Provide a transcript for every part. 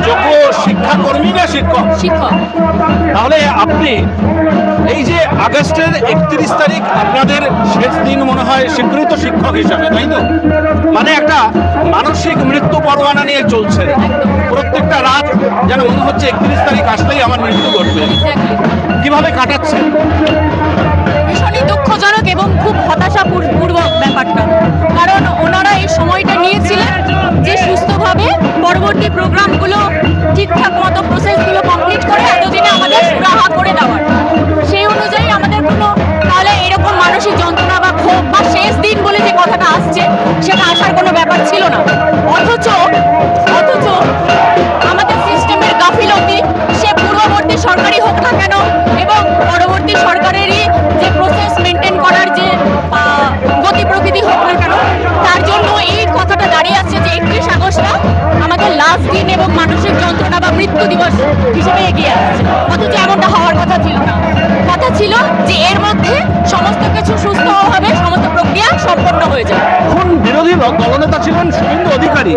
যোগ্য শিক্ষাকর্মী না শিক্ষক? শিক্ষক। তাহলে আপনি এই যে আগস্টের 31 তারিখ আপনাদের শেষ দিন মনে হয় স্বীকৃত শিক্ষক হিসাবে, তাই তো? মানে একটা মানসিক মৃত্যু পরোয়ানা নিয়ে চলছে, প্রত্যেকটা রাত যেন মনে হচ্ছে 31 তারিখ আসলেই আমার মৃত্যু ঘটবে। কিভাবে কাটাচ্ছেন? ভীষণই দুঃখজনক এবং খুব হতাশাপূর্বক ব্যাপারটা, কারণ ওনারা এই সময়টা নিয়েছিলেন যে সুস্থভাবে পরবর্তী প্রোগ্রামগুলো ঠিকঠাক মতো প্রসেসগুলো কমপ্লিট করে এতদিনে আমাদের সুরাহা করে দেওয়ার। সেই অনুযায়ী আমাদের কোনো তাহলে এরকম মানসিক যন্ত্রণা বা ক্ষোভ বা শেষ দিন বলে যে কথাটা আসছে সেটা আসার কোনো ব্যাপার ছিল না। অথচ আমাদের সিস্টেমের গাফিলতি, সে পূর্ববর্তী সরকারি হোক না কেন এবং পরবর্তী সরকারেরই যে প্রসেস মেনটেন করার যে গতি প্রকৃতি হোক না কেন, তার জন্য এই কথাটা দাঁড়িয়ে আসছে যে 31 আগস্টটা আমাদের লাস্ট দিন এবং মানসিক যন্ত্রণা বা মৃত্যু দিবস হিসেবে এগিয়ে আসছে। অথচ এমনটা হওয়ার কথা ছিল না। কথা ছিল যে এর মধ্যে সমস্ত কিছু সুস্থভাবে সমস্ত প্রক্রিয়া সম্পন্ন হয়ে যায়। এখন বিরোধী দলনেতা ছিলেন শুভেন্দু অধিকারী,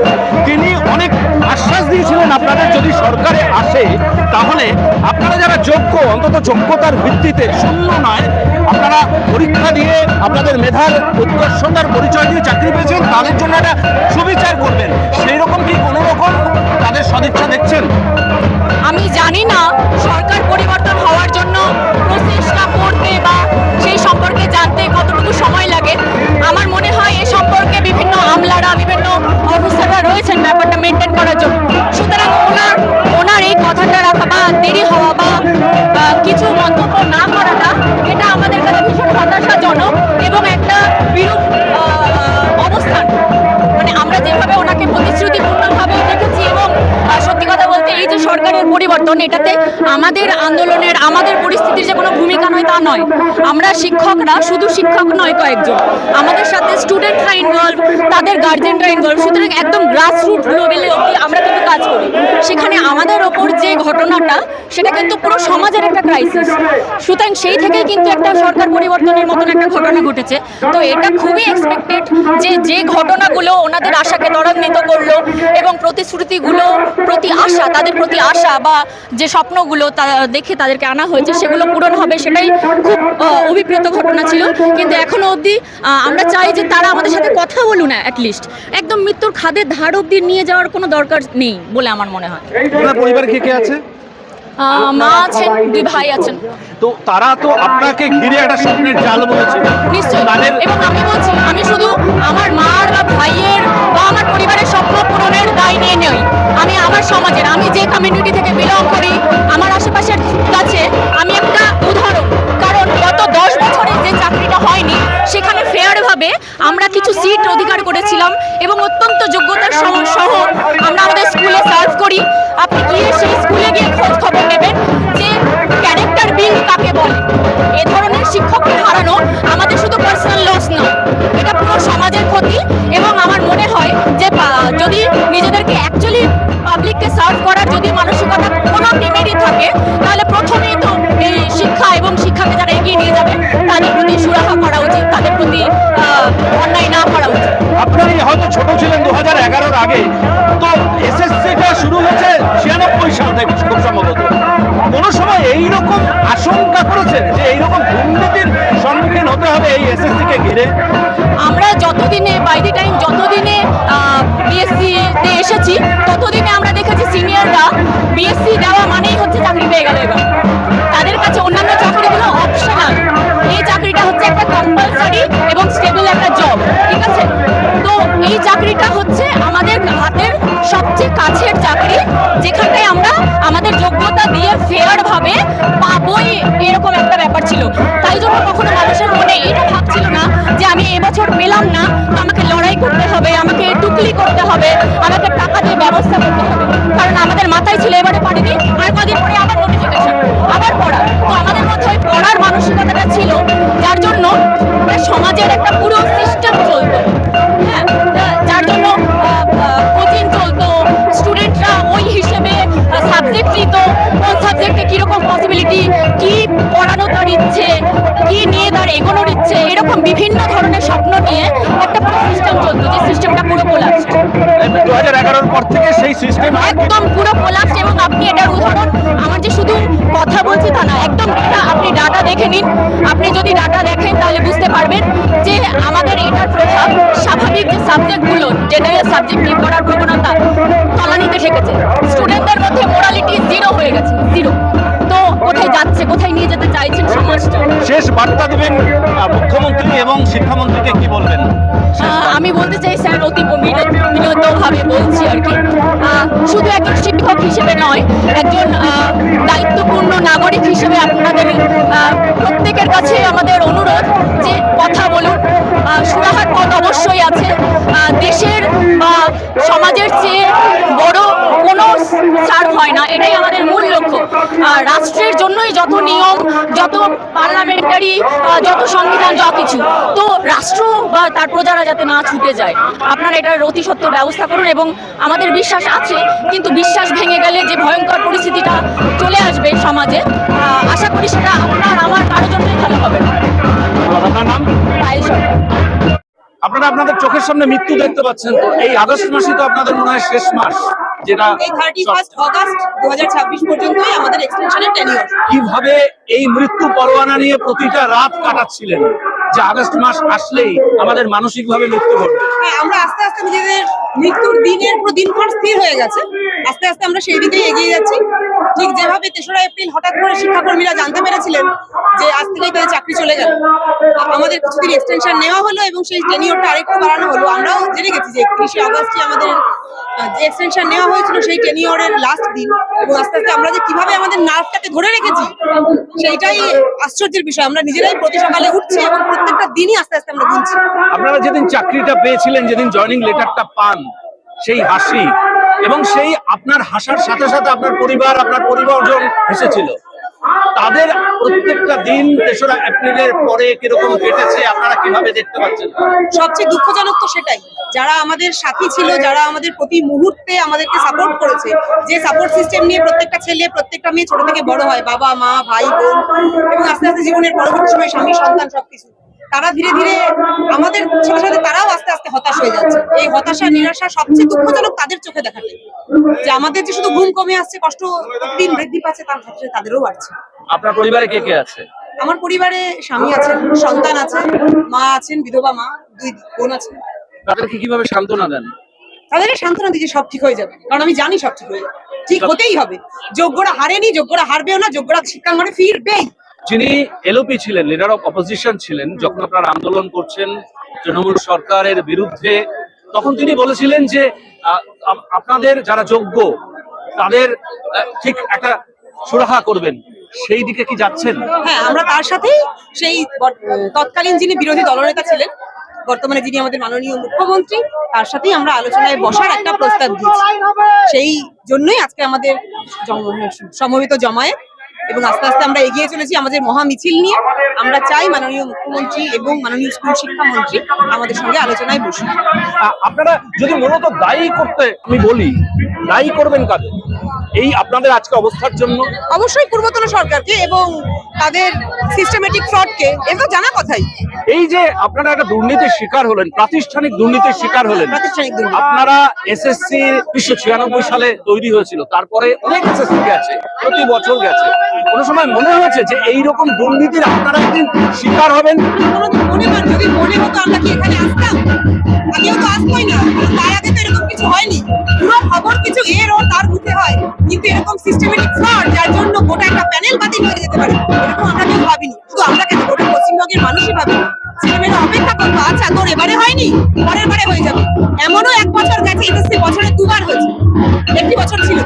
তিনি অনেক আশ্বাস দিয়েছিলেন আপনাদের যদি সরকারে আসে তাহলে আপনারা যারা যোগ্য, অন্তত যোগ্যতার ভিত্তিতে, শূন্য নয়, আপনারা পরীক্ষা দিয়ে আপনাদের মেধার উৎকর্ষতার পরিচয় দিয়ে চাকরি পেয়েছেন, তাদের জন্য একটা সুবিচার করবেন। সেই রকম কি কোনো রকম তাদের সদিচ্ছা দেখছেন? আমি জানি না সরকার পরিবর্তন হওয়ার জন্য প্রচেষ্টা করতে বা সেই সম্পর্কে জানতে কতটুকু সময় লাগে। আমার মনে হয় এ সম্পর্কে বিভিন্ন আমলারা, বিভিন্ন অফিসাররা রয়েছেন ব্যাপারটা মেনটেন করার জন্য। সুতরাং ওনার এই কথাটা রাখা বা দেরি হওয়া বা কিছু মন্তব্য না করাটা, এটা আমাদের কাছে ভীষণ হতাশাজনক এবং একটা বিরূপ অবস্থান। মানে আমরা যেভাবে ওনাকে প্রতিশ্রুতিপূর্ণভাবে দেখেছি এবং সত্যি কথা বলতে এই যে সরকারের পরিবর্তন, এটাতে আমাদের আন্দোলনের, আমাদের পরিস্থিতির যে কোনো ভূমিকা নয় তা নয়। আমরা শিক্ষকরা শুধু শিক্ষক নয়, কয়েকজন আমাদের সাথে স্টুডেন্টরা ইনভলভ, তাদের গার্জেনরা ইনভলভ। সুতরাং একদম গ্রাসরুট লেভেলে অবধি আমরা কিন্তু কাজ করি। সেখানে আমাদের ওপর যে ঘটনাটা, সেটা কিন্তু পুরো সমাজের একটা ক্রাইসিস। সুতরাং সেই থেকেই কিন্তু একটা সরকার পরিবর্তনের মতন একটা ঘটনা ঘটেছে। তো এটা খুবই এক্সপেক্টেড যে ঘটনাগুলো ওনাদের আশাকে ত্বরান্বিত করলো এবং প্রতিশ্রুতিগুলো প্রতি আশা, তাদের প্রতি আশা বা যে স্বপ্নগুলো দেখে তাদেরকে আনা হয়েছে সেগুলো পূরণ হবে, সেটাই খুব অভিপ্রেত ঘটনা ছিল। কিন্তু এখনো অবধি আমরা চাই যে তারা আমাদের সাথে কথা বলুন, অ্যাটলিস্ট একদম মৃত্যুর খাদের ধার অবধি নিয়ে যাওয়ার কোনো দরকার নেই বলে আমার মনে হয়। পরিবার কে কে আছে? মা আছেন, 2 ভাই আছেন। তো তারা তো আপনাকে ঘিরে একটা স্বপ্নের জাল বলেছে নিশ্চয়ই। এবং আমি বলছি, আমি শুধু আমার মার বা ভাইয়ের বা আমার পরিবারের স্বপ্ন পূরণের দায় নিয়ে নই। আমি আমার সমাজের, আমি যে কমিউনিটি থেকে বিলং করি, আমার আশেপাশের কাছে আমি একটা উদাহরণ। কারণ গত 10 বছরে যে চাকরিটা হয়নি, সেখানে ফেয়ারভাবে আমরা কিছু সিট অধিকার করেছিলাম এবং অত্যন্ত যোগ্যতার সহ আমরা আমাদের স্কুলে সার্ভ করি। আপনি গিয়ে সেই স্কুলে গিয়ে খোঁজ খবর নেবেন যে ক্যারেক্টার বিল্ড কাকে বলে। এ ধরনের শিক্ষককে হারানো আমাদের শুধু পার্সোনাল লস নয়, এটা পুরো সমাজের ক্ষতি। এবং আমার মনে হয় যে যদি নিজেদেরকে অ্যাকচুয়ালি পাবলিককে সার্ভ করার যদি মানসিকতা কোনো টিমেরই থাকে, তাহলে প্রথমেই তো এই শিক্ষা এবং শিক্ষাকে যারা এগিয়ে নিয়ে যাবে তাদের প্রতি সুরাহা করা উচিত, তাদের প্রতি অন্যায় না করা উচিত। আপনি হয়তো ছোট ছিলেন 2011-র আগে, তো এসএসসিটা শুরু হয়েছে 96 সাল থেকে খুব সম্ভবত। কোনো সময় এইরকম আশঙ্কা করেছেন যে এইরকম দুর্নীতির সম্মুখীন হতে হবে এই এসএসসিকে ঘিরে? আমরা যতদিনে বাই দি টাইম যতদিনে বিএসসিতে এসেছি, ততদিনে আমরা দেখেছি সিনিয়ররা বিএসসি দেওয়া মানেই হচ্ছে চাকরি পেয়ে গেল। এবার তাদের কাছে অন্যান্য চাকরিগুলো অপশনাল, এই চাকরিটা হচ্ছে একটা কম্পালসারি এবং স্টেবল একটা জব। ঠিক আছে, তো এই চাকরিটা হচ্ছে আমাদের হাতের সবচেয়ে কাছের চাকরি, যেখানটায় আমরা আমাদের যোগ্যতা দিয়ে ফেয়ারভাবে পাবোই, এরকম একটা ব্যাপার ছিল। তাই জন্য কখনো মানুষের মনে এটা ভাবছিল না যে আমি এবছর পেলাম না, তো আমাকে লড়াই করতে হবে, আমাকে টুকলি করতে হবে, আমাকে টাকা দিয়ে ব্যবস্থা করতে হবে। কারণ আমাদের মাথায় ছিল এবারে পারিনি, আর কদিন পরে আবার নোটিফিকেশন, আবার পড়া। তো আমাদের মধ্যে ওই পড়ার মানসিকতাটা ছিল, যার জন্য সমাজের একটা পুরো সিস্টেম চলতো। হ্যাঁ, যার জন্য কোচিং চলতো, স্টুডেন্টরা ওই হিসেবে সাবজেক্ট নিত, কোন সাবজেক্টে কীরকম পসিবিলিটি, কি পড়ানো তার ইচ্ছে, কি নিয়ে তার এগোনোর ইচ্ছে, এরকম বিভিন্ন ধরনের স্বপ্ন নিয়ে একটা পুরো সিস্টেম চলতো, যে সিস্টেমটা পুরো কোলাপস। 2011 পর থেকে সেই সিস্টেম একদম পুরো কোলাপস। এবং আপনি এটার উদাহরণ, আমার যে শুধু কথা বলছি তা না, একদম আপনি ডাটা দেখে নিন। আপনি যদি ডাটা দেখেন তাহলে বুঝতে পারবেন যে আমাদের এটার প্রভাব স্বাভাবিক যে সাবজেক্টগুলো, জেনারেল সাবজেক্ট নিয়ে পড়ার প্রবণতা তলানিতে ঠেকেছে। স্টুডেন্টদের মধ্যে মোরালিটি জিরো হয়ে গেছে, জিরো। তো কোথায় যাচ্ছে, কোথায় নিয়ে যেতে চাইছেন সমাজটা? শেষ বার্তা দেবেন মুখ্যমন্ত্রী এবং শিক্ষামন্ত্রীকে, কি বলবেন? আমি বলতে চাই স্যার, অতি বিনীতভাবে বলছি আর কি, শুধু একজন শিক্ষক হিসেবে নয়, একজন দায়িত্বপূর্ণ নাগরিক হিসেবে আপনাদের প্রত্যেকের কাছে আমাদের অনুরোধ যে কথা বলুন। সুরাহার পথ অবশ্যই আছে। দেশের বা সমাজের চেয়ে বড় কোনো সার্ভ হয় না, এটাই আমাদের মূল লক্ষ্য। রাষ্ট্রের জন্যই যত নিয়ম, যত পার্লামেন্টারি, যত সংবিধান, যা কিছু, তো রাষ্ট্র বা তার প্রজারা যাতে না ছুটে যায়, আপনারা এটার অতি সত্ত্বর ব্যবস্থা করুন। এবং আমাদের বিশ্বাস আছে, কিন্তু বিশ্বাস ভেঙে গেলে যে ভয়ঙ্কর পরিস্থিতিটা চলে আসবে সমাজে, আশা করি সেটা আপনার আমার কারোর জন্যই ভালো হবে না। আপনার নাম? পায়েল সরকার। আপনারা আপনাদের চোখের সামনে মৃত্যু দেখতে পাচ্ছেন। এই আগস্ট মাসই তো আপনাদের মনে হয় শেষ মাস, যেটা এই 31 অগস্ট 2026 পর্যন্তই আমাদের এক্সটেনশনের টেনিওর। কিভাবে এই মৃত্যু পরোয়ানা নিয়ে প্রতিটা রাত কাটাচ্ছিলেন যে আগস্ট মাস আসলেই আমাদের মানসিকভাবে মৃত্যু ঘটবে? হ্যাঁ, আমরা আস্তে আস্তে নিজেদের মৃত্যুর দিনের পর দিনক্ষণ স্থির হয়ে গেছে। আস্তে আস্তে আমরা সেই দিকেই এগিয়ে যাচ্ছি। ঠিক যেভাবে 3রা এপ্রিল হঠাৎ করে শিক্ষাকর্মীরা জানতে পেরেছিলেন যে আজ থেকেই তাদের চাকরি চলে গেল, আমাদের কিছুদিন এক্সটেনশন নেওয়া হলো এবং সেই টেনিওরটা আরেকটু বাড়ানো হলো। আমরাও জেনে গেছি যে 31শে অগস্টই আমাদের যে এক্সটেনশন নেওয়া হয়েছিল সেই টেনিওরের লাস্ট দিন। এবং আস্তে আস্তে আমরা যে কিভাবে আমাদের নার্ভটাকে ধরে রেখেছি, সেইটাই আশ্চর্যের বিষয়। আমরা নিজেরাই প্রতি সকালে উঠছি এবং প্রত্যেকটা দিনই আস্তে আস্তে আমরা গুনছি। আপনারা যেদিন চাকরিটা পেয়েছিলেন, যেদিন জয়েনিং লেটারটা পান, সেই হাসি এবং সেই আপনার হাসার সাথে সাথে আপনার পরিবারজন হেসেছিল, তাদের প্রত্যেকটা দিন 3রা এপ্রিলের পরে কিরকম কেটেছে আপনারা কিভাবে দেখতে পাচ্ছেন? সবচেয়ে দুঃখজনক তো সেটাই, যারা আমাদের সাথী ছিল, যারা আমাদের প্রতি মুহূর্তে আমাদেরকে সাপোর্ট করেছে, যে সাপোর্ট সিস্টেম নিয়ে প্রত্যেকটা ছেলে প্রত্যেকটা মেয়ে ছোট থেকে বড় হয়, বাবা মা ভাই বোন এবং আস্তে আস্তে জীবনের পরবর্তী সময় স্বামী সন্তান সবকিছু, তারা ধীরে ধীরে আমাদের সাথে সাথে তারাও আস্তে আস্তে হতাশ হয়ে যাচ্ছে। এই হতাশা নিরাশা সবচেয়ে দুঃখজনক তাদের চোখে দেখাতে, যে আমাদের যে শুধু ঘুম কমে আসছে, কষ্ট দিন বৃদ্ধি পাচ্ছে, তার সাথে তাদেরও বাড়ছে। আপনার পরিবারে কে কে আছে? আমার পরিবারে স্বামী আছেন, সন্তান আছেন, মা আছেন, বিধবা মা, 2 বোন আছেন। তাদেরকে কিভাবে সান্ত্বনা দেন? তাদেরকে সান্ত্বনা দিতে সব ঠিক হয়ে যাবে, কারণ আমি জানি সব ঠিক হয়ে যাবে, ঠিক হতেই হবে। যোগ্যরা হারেনি, যোগ্যরা হারবেও না, যোগ্যরা শিক্ষাঙ্গনে ফিরবেই। যিনি এলওপি ছিলেন, লিডার অফ অপোজিশন ছিলেন, যখন আপনারা আন্দোলন করছেন তৃণমূল সরকারের বিরুদ্ধে, তখন তিনি বলেছিলেন যে আপনাদের যারা যোগ্য তাদের ঠিক একটা সুরাহা করবেন। সেই দিকে কি যাচ্ছেন? হ্যাঁ, আমরা তার সাথেই সেই তৎকালীন যিনি বিরোধী দলনেতা ছিলেন, বর্তমানে যিনি আমাদের মাননীয় মুখ্যমন্ত্রী, তার সাথেই আমরা আলোচনায় বসার একটা প্রস্তাব দিয়েছি। সেই জন্যই আজকে আমাদের সমবেত জমায়েত এবং আস্তে আস্তে আমরা এগিয়ে চলেছি আমাদের মহা মিছিল নিয়ে। আমরা চাই মাননীয় মুখ্যমন্ত্রী এবং মাননীয় স্কুল শিক্ষামন্ত্রী আমাদের সঙ্গে আলোচনায় বসুন। আপনারা যদি মূলত দায়ী করতে আমি বলি, দায়ী করবেন কাকে এই আপনাদের আজকে অবস্থার জন্য? অবশ্যই পূর্বতন সরকারকে এবং তাদের সিস্টেমেটিক ফ্রডকে, এটা জানা কথাই। এই যে আপনারা একটা দুর্নীতির শিকার হলেন, প্রাতিষ্ঠানিক দুর্নীতির শিকার হলেন, প্রাতিষ্ঠানিক দুর্নীতি। আপনারা এসএসসি 1996 সালে তৈরি হয়েছিল, তারপরে অনেক এসএসসি গেছে, প্রতি বছর গেছে। কোনো সময় মনে হয়েছে যে এইরকম দুর্নীতির আপনারা একদিন শিকার হবেন? কোনোদিন মনে হয়, যদি মনে হতো আমরা কি এখানে আসতাম? আগেও তো আসবোই না, তার আগে তো এরকম কিছু হয়নি। পুরো খবর কিছু এর ও তার বুঝতে হয়, কিন্তু এরকম সিস্টেমেটিক ফ্রড যার জন্য গোটা একটা প্যানেল বাতিল হয়ে যেতে পারে, এরকম আমরা কেউ ভাবিনি। শুধু আমরা কেন, গোটা পশ্চিমবঙ্গের মানুষই ভাবি। ছেলেমেয়েরা অপেক্ষা করতো, আচ্ছা তোর এবারে হয়নি, পরের বারে হয়ে যাবে। এমনও 1 বছর গেছে, এসএসসি বছরে 2 বার হয়েছে, একটি বছর ছিল।